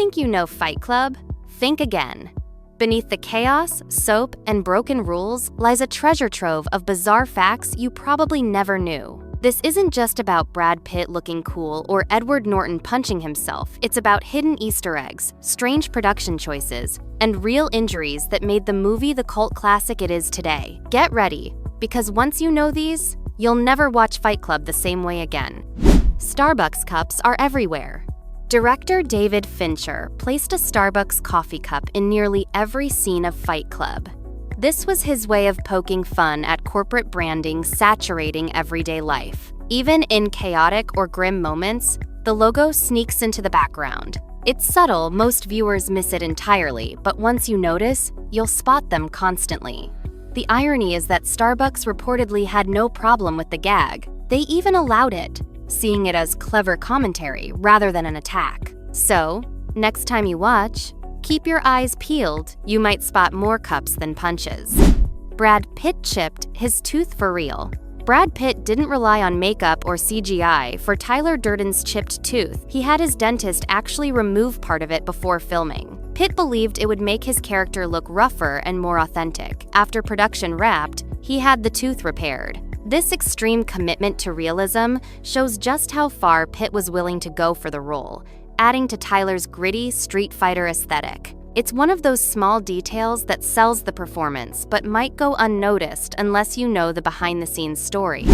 think you know Fight Club? Think again. Beneath the chaos, soap, and broken rules lies a treasure trove of bizarre facts you probably never knew. This isn't just about Brad Pitt looking cool or Edward Norton punching himself. It's about hidden Easter eggs, strange production choices, and real injuries that made the movie the cult classic it is today. Get ready, because once you know these, you'll never watch Fight Club the same way again. Starbucks cups are everywhere. Director David Fincher placed a Starbucks coffee cup in nearly every scene of Fight Club. This was his way of poking fun at corporate branding saturating everyday life. Even in chaotic or grim moments, the logo sneaks into the background. It's subtle, most viewers miss it entirely, but once you notice, you'll spot them constantly. The irony is that Starbucks reportedly had no problem with the gag. They even allowed it, seeing it as clever commentary rather than an attack. So, next time you watch, keep your eyes peeled. You might spot more cups than punches. Brad Pitt chipped his tooth for real. Brad Pitt didn't rely on makeup or CGI for Tyler Durden's chipped tooth. He had his dentist actually remove part of it before filming. Pitt believed it would make his character look rougher and more authentic. After production wrapped, he had the tooth repaired. This extreme commitment to realism shows just how far Pitt was willing to go for the role, adding to Tyler's gritty Street Fighter aesthetic. It's one of those small details that sells the performance, but might go unnoticed unless you know the behind-the-scenes story.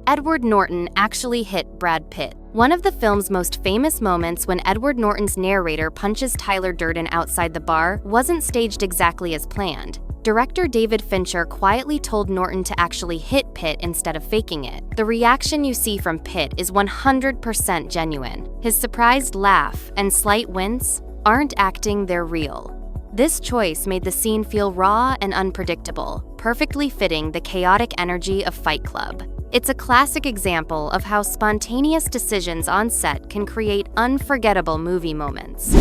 Edward Norton actually hit Brad Pitt. One of the film's most famous moments when Edward Norton's narrator punches Tyler Durden outside the bar wasn't staged exactly as planned. Director David Fincher quietly told Norton to actually hit Pitt instead of faking it. The reaction you see from Pitt is 100% genuine. His surprised laugh and slight wince aren't acting, they're real. This choice made the scene feel raw and unpredictable, perfectly fitting the chaotic energy of Fight Club. It's a classic example of how spontaneous decisions on set can create unforgettable movie moments.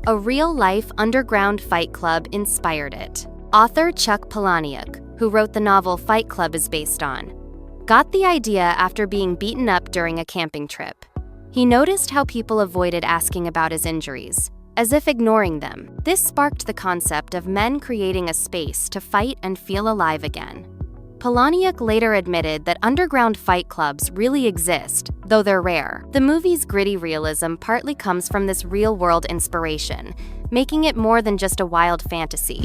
A real-life underground Fight Club inspired it. Author Chuck Palahniuk, who wrote the novel Fight Club is based on, got the idea after being beaten up during a camping trip. He noticed how people avoided asking about his injuries, as if ignoring them. This sparked the concept of men creating a space to fight and feel alive again. Palahniuk later admitted that underground fight clubs really exist, though they're rare. The movie's gritty realism partly comes from this real-world inspiration, making it more than just a wild fantasy.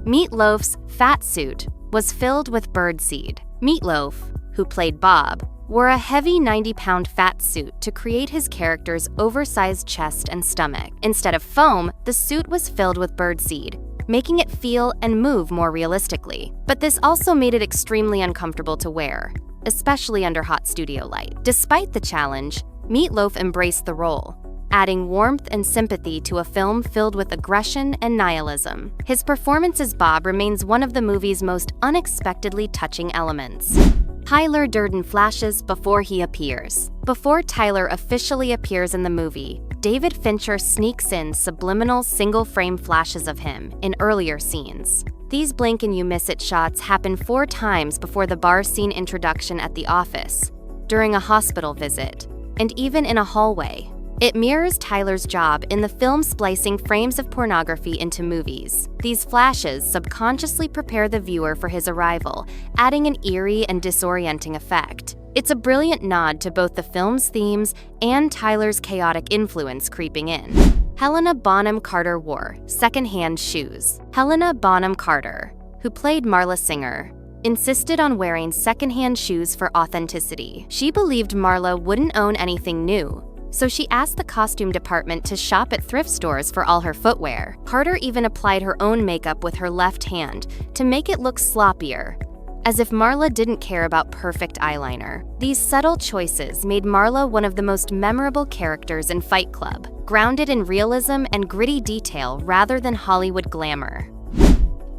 Meatloaf's fat suit was filled with birdseed. Meatloaf, who played Bob, wore a heavy 90-pound fat suit to create his character's oversized chest and stomach. Instead of foam, the suit was filled with birdseed, making it feel and move more realistically. But this also made it extremely uncomfortable to wear, especially under hot studio light. Despite the challenge, Meatloaf embraced the role, adding warmth and sympathy to a film filled with aggression and nihilism. His performance as Bob remains one of the movie's most unexpectedly touching elements. Tyler Durden flashes before he appears. Before Tyler officially appears in the movie, David Fincher sneaks in subliminal single-frame flashes of him in earlier scenes. These blink-and-you-miss-it shots happen 4 times before the bar scene introduction at the office, during a hospital visit, and even in a hallway. It mirrors Tyler's job in the film splicing frames of pornography into movies. These flashes subconsciously prepare the viewer for his arrival, adding an eerie and disorienting effect. It's a brilliant nod to both the film's themes and Tyler's chaotic influence creeping in. Helena Bonham Carter wore secondhand shoes. Helena Bonham Carter, who played Marla Singer, insisted on wearing secondhand shoes for authenticity. She believed Marla wouldn't own anything new, so she asked the costume department to shop at thrift stores for all her footwear. Carter even applied her own makeup with her left hand to make it look sloppier, as if Marla didn't care about perfect eyeliner. These subtle choices made Marla one of the most memorable characters in Fight Club, grounded in realism and gritty detail rather than Hollywood glamour.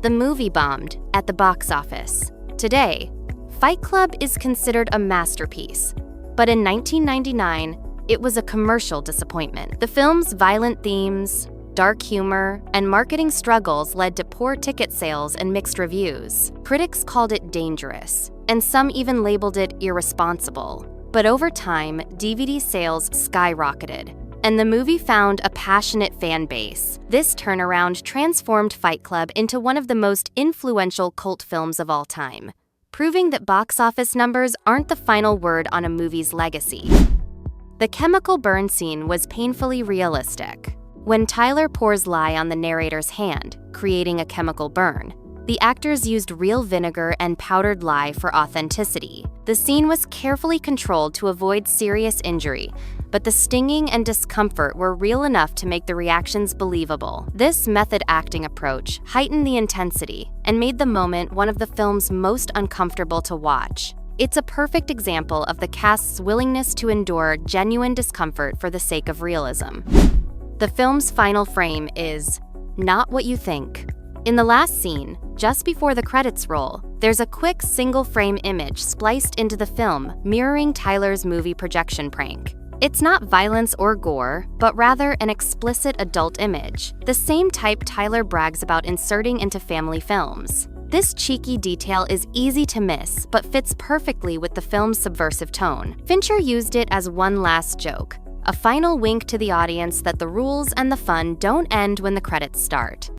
The movie bombed at the box office. Today, Fight Club is considered a masterpiece, but in 1999, it was a commercial disappointment. The film's violent themes, dark humor, and marketing struggles led to poor ticket sales and mixed reviews. Critics called it dangerous, and some even labeled it irresponsible. But over time, DVD sales skyrocketed, and the movie found a passionate fan base. This turnaround transformed Fight Club into one of the most influential cult films of all time, proving that box office numbers aren't the final word on a movie's legacy. The chemical burn scene was painfully realistic. When Tyler pours lye on the narrator's hand, creating a chemical burn, the actors used real vinegar and powdered lye for authenticity. The scene was carefully controlled to avoid serious injury, but the stinging and discomfort were real enough to make the reactions believable. This method acting approach heightened the intensity and made the moment one of the film's most uncomfortable to watch. It's a perfect example of the cast's willingness to endure genuine discomfort for the sake of realism. The film's final frame is not what you think. In the last scene, just before the credits roll, there's a quick single-frame image spliced into the film, mirroring Tyler's movie projection prank. It's not violence or gore, but rather an explicit adult image, the same type Tyler brags about inserting into family films. This cheeky detail is easy to miss, but fits perfectly with the film's subversive tone. Fincher used it as one last joke, a final wink to the audience that the rules and the fun don't end when the credits start.